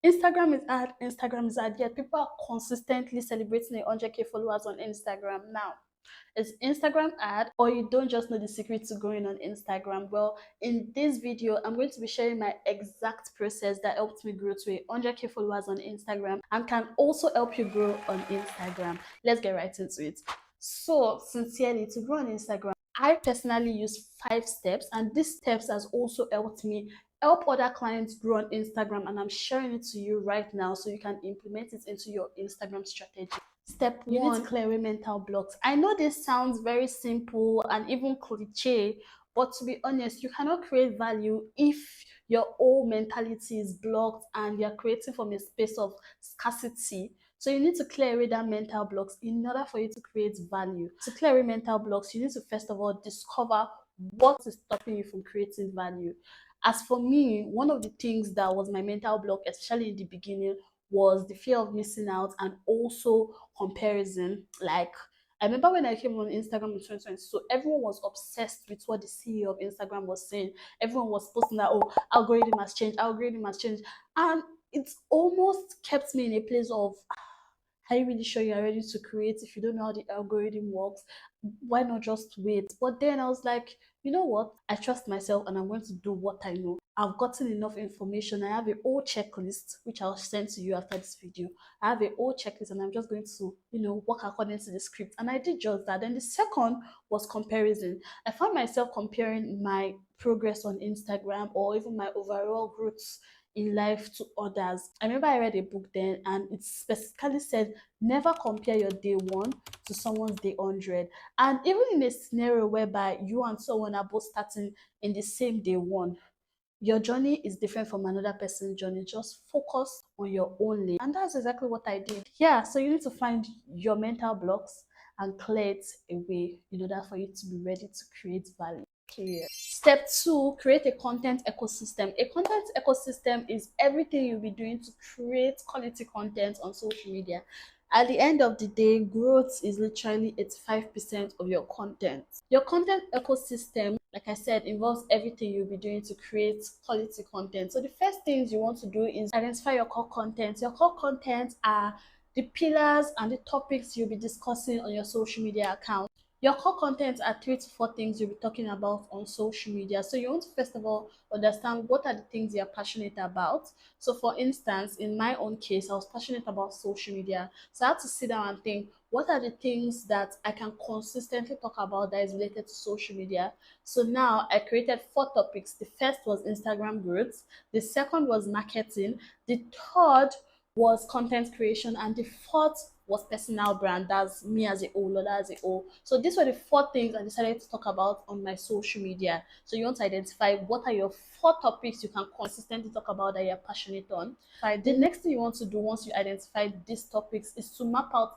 Instagram is ad, yet people are consistently celebrating 100K followers on Instagram now. Is Instagram ad, or you don't just know the secret to growing on Instagram? Well, in this video, I'm going to be sharing my exact process that helped me grow to 100K followers on Instagram and can also help you grow on Instagram. Let's get right into it. So, sincerely, to grow on Instagram, I personally use 5 steps, and these steps has also helped me help other clients grow on Instagram, and I'm sharing it to you right now so you can implement it into your Instagram strategy. Step one, clearing mental blocks. I know this sounds very simple and even cliche, but to be honest, you cannot create value if your whole mentality is blocked and you're creating from a space of scarcity. So you need to clear away that mental blocks in order for you to create value. To clear away mental blocks, you need to first of all discover what is stopping you from creating value. As for me, one of the things that was my mental block, especially in the beginning, was the fear of missing out and also comparison. Like, I remember when I came on Instagram in 2020, so everyone was obsessed with what the CEO of Instagram was saying. Everyone was posting that, oh, algorithm has changed, algorithm has changed. And it almost kept me in a place of, are you really sure you're ready to create? If you don't know how the algorithm works, why not just wait? But then I was like, you know what? I trust myself and I'm going to do what I know. I've gotten enough information. I have a whole checklist, which I'll send to you after this video. I have a whole checklist and I'm just going to, work according to the script. And I did just that. Then the second was comparison. I found myself comparing my progress on Instagram or even my overall growth in life to others. I remember I read a book then and it specifically said never compare your day one to someone's day 100. And even in a scenario whereby you and someone are both starting in the same day one, your journey is different from another person's journey. Just focus on your own lane. And that's exactly what I did. Yeah, so you need to find your mental blocks and clear it away in order for you to be ready to create value. Period. Step two, create a content ecosystem. A content ecosystem is everything you'll be doing to create quality content on social media. At the end of the day, growth is literally 85% of your content. Your content ecosystem, like I said, involves everything you'll be doing to create quality content. So the first things you want to do is identify your core content. Your core content are the pillars and the topics you'll be discussing on your social media account. Your core content are 3 to 4 things you'll be talking about on social media. So you want to first of all understand what are the things you're passionate about. So for instance, in my own case, I was passionate about social media. So I had to sit down and think, what are the things that I can consistently talk about that is related to social media? So now I created 4 topics. The first was Instagram growth, the second was marketing, the third was content creation, and the fourth was personal brand. That's me as a whole, Lola as a whole. So these were the 4 things I decided to talk about on my social media. So you want to identify what are your 4 topics you can consistently talk about that you're passionate on. The next thing you want to do once you identify these topics is to map out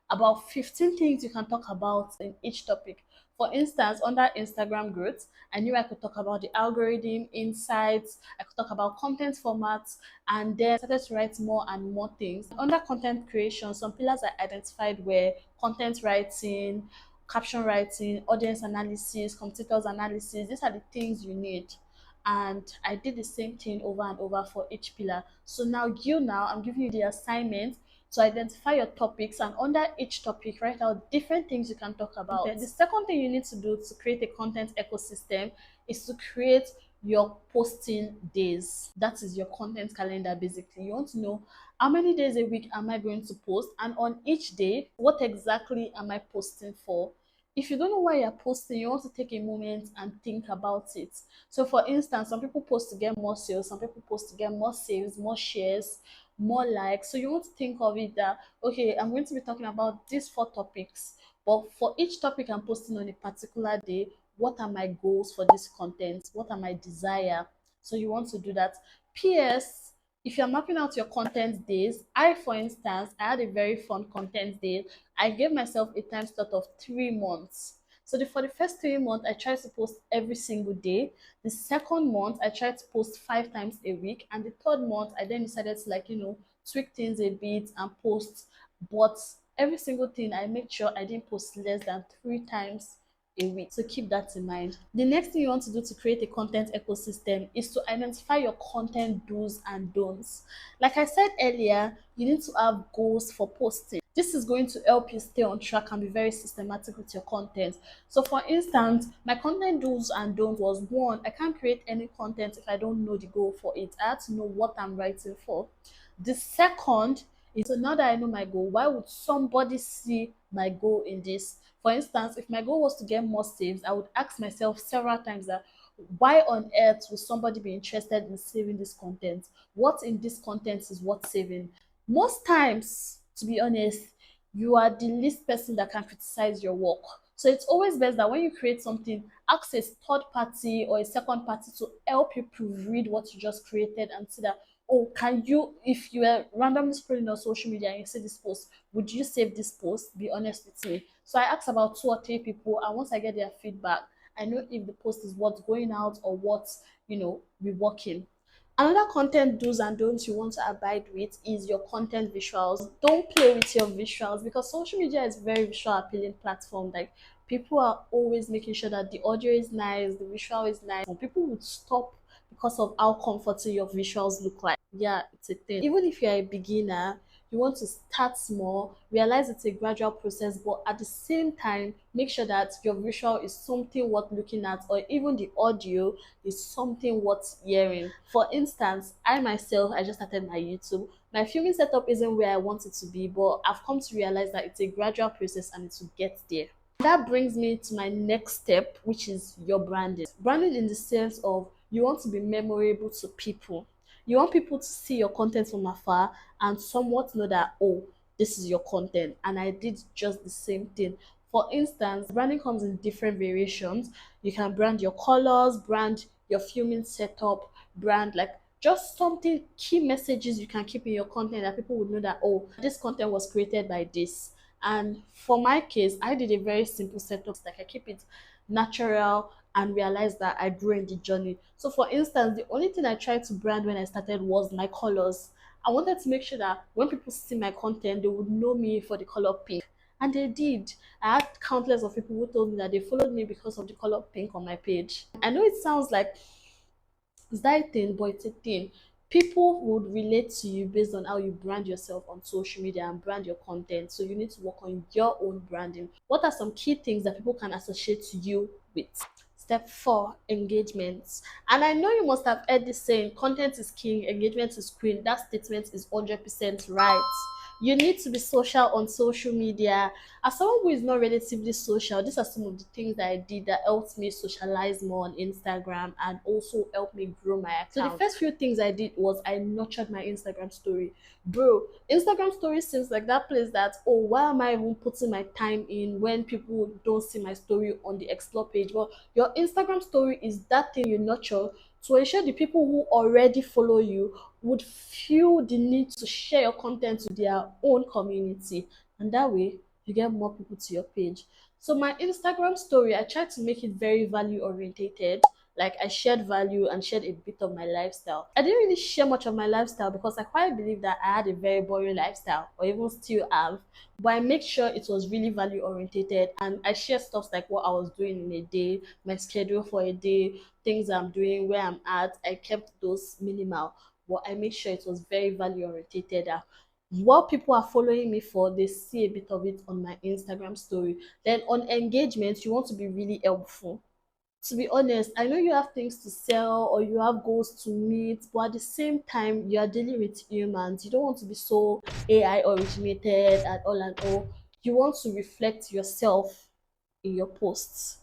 about 15 things you can talk about in each topic. For instance, under Instagram growth, I knew I could talk about the algorithm, insights, I could talk about content formats, and then started to write more and more things. Under content creation, some pillars I identified were content writing, caption writing, audience analysis, competitors analysis. These are the things you need. And I did the same thing over and over for each pillar. So now I'm giving you the assignment to identify your topics, and under each topic write out different things you can talk about. Then the second thing you need to do to create a content ecosystem is to create your posting days. That is your content calendar. Basically, you want to know how many days a week am I going to post, and on each day what exactly am I posting for. If you don't know why you're posting, you want to take a moment and think about it. So for instance, some people post to get more sales, some people post to get more sales, more shares, more likes. So you want to think of it that, okay, I'm going to be talking about these 4 topics, but for each topic I'm posting on a particular day, what are my goals for this content? What are my desire? So you want to do that. PS, if you're mapping out your content days, for instance, I had a very fun content day. I gave myself a time slot of 3 months. So for the first 3 months, I tried to post every single day. The second month, I tried to post 5 times a week. And the third month, I then decided to tweak things a bit and post. But every single thing, I make sure I didn't post less than 3 times a week. So keep that in mind. The next thing you want to do to create a content ecosystem is to identify your content do's and don'ts. Like I said earlier, you need to have goals for posting. This is going to help you stay on track and be very systematic with your content. So for instance, my content do's and don'ts was one, I can't create any content if I don't know the goal for it. I have to know what I'm writing for. The second is, so now that I know my goal, why would somebody see my goal in this? For instance, if my goal was to get more saves, I would ask myself several times that why on earth would somebody be interested in saving this content? What in this content is worth saving? Most times, to be honest, you are the least person that can criticize your work. So it's always best that when you create something, ask a third party or a second party to help you proofread what you just created and see that, oh, can you, if you were randomly scrolling on social media and you see this post, would you save this post? Be honest with me. So I asked about two or three people, and once I get their feedback, I know if the post is what's going out or what's, reworking. Another content do's and don'ts you want to abide with is your content visuals. Don't play with your visuals because social media is a very visual appealing platform. Like, people are always making sure that the audio is nice, the visual is nice. Some people would stop because of how comforting your visuals look like. Yeah, it's a thing. Even if you're a beginner, you want to start small, realize it's a gradual process, but at the same time, make sure that your visual is something worth looking at, or even the audio is something worth hearing. For instance, I myself, I just started my YouTube. My filming setup isn't where I want it to be, but I've come to realize that it's a gradual process and it will get there. That brings me to my next step, which is your branding. Branding in the sense of you want to be memorable to people. You want people to see your content from afar and somewhat know that, oh, this is your content. And I did just the same thing. For instance, branding comes in different variations. You can brand your colors, brand your filming setup, brand like just something, key messages you can keep in your content that people would know that, oh, this content was created by this. And for my case, I did a very simple setup. Like, I keep it natural and realize that I grew in the journey. So for instance, the only thing I tried to brand when I started was my colors. I wanted to make sure that when people see my content, they would know me for the color pink. And they did. I had countless of people who told me that they followed me because of the color pink on my page. I know it sounds like it's that a thing, but it's a thing. People would relate to you based on how you brand yourself on social media and brand your content. So you need to work on your own branding. What are some key things that people can associate you with? Step four, engagements. And I know you must have heard this saying, content is king, engagement is queen. That statement is 100% right. You need to be social on social media. As someone who is not relatively social, these are some of the things that I did that helped me socialize more on Instagram and also helped me grow my account. So the first few things I did was I nurtured my Instagram story. Bro, Instagram story seems like that place that, oh, why am I even putting my time in when people don't see my story on the explore page? Well, your Instagram story is that thing you nurture to ensure the people who already follow you would feel the need to share your content to their own community. And that way, you get more people to your page. So my Instagram story, I tried to make it very value orientated. Like, I shared value and shared a bit of my lifestyle. I didn't really share much of my lifestyle because I quite believe that I had a very boring lifestyle, or even still have. But I make sure it was really value orientated, and I share stuff like what I was doing in a day, my schedule for a day, things I'm doing, where I'm at. I kept those minimal, but I make sure it was very value orientated. What people are following me for, they see a bit of it on my Instagram story. Then on engagement, you want to be really helpful. To be honest, I know you have things to sell or you have goals to meet, but at the same time, you are dealing with humans. You don't want to be so AI originated and all. You want to reflect yourself in your posts,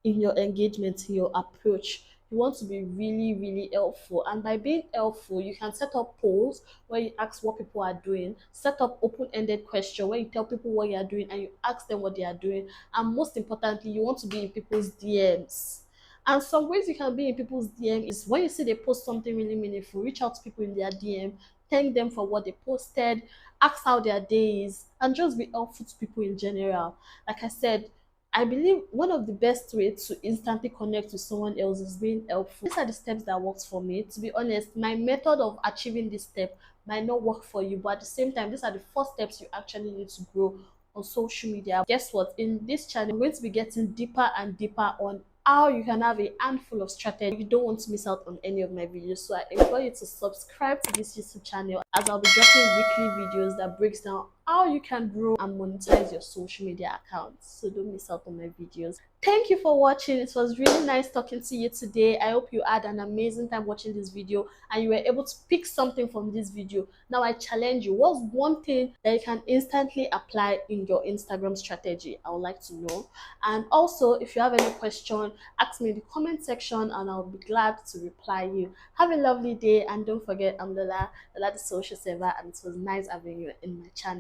in your engagement, in your approach. You want to be really, really helpful. And by being helpful, you can set up polls where you ask what people are doing, set up open-ended question where you tell people what you are doing and you ask them what they are doing. And most importantly, you want to be in people's DMs. And some ways you can be in people's DM is when you see they post something really meaningful, reach out to people in their DM, thank them for what they posted, ask how their day is, and just be helpful to people in general. Like I said, I believe one of the best ways to instantly connect with someone else is being helpful. These are the steps that works for me. To be honest, my method of achieving this step might not work for you, but at the same time, these are the first steps you actually need to grow on social media. Guess what? In this channel, I'm going to be getting deeper and deeper on how you can have a handful of strategy. You don't want to miss out on any of my videos, so I implore you to subscribe to this YouTube channel, as I'll be dropping weekly videos that breaks down how you can grow and monetize your social media accounts. So don't miss out on my videos. Thank you for watching. It was really nice talking to you today. I hope you had an amazing time watching this video and you were able to pick something from this video. Now I challenge you, what's one thing that you can instantly apply in your Instagram strategy? I would like to know. And also, if you have any question, ask me in the comment section and I'll be glad to reply you. Have a lovely day, and don't forget, I'm Lola the social saver, and it was nice having you in my channel.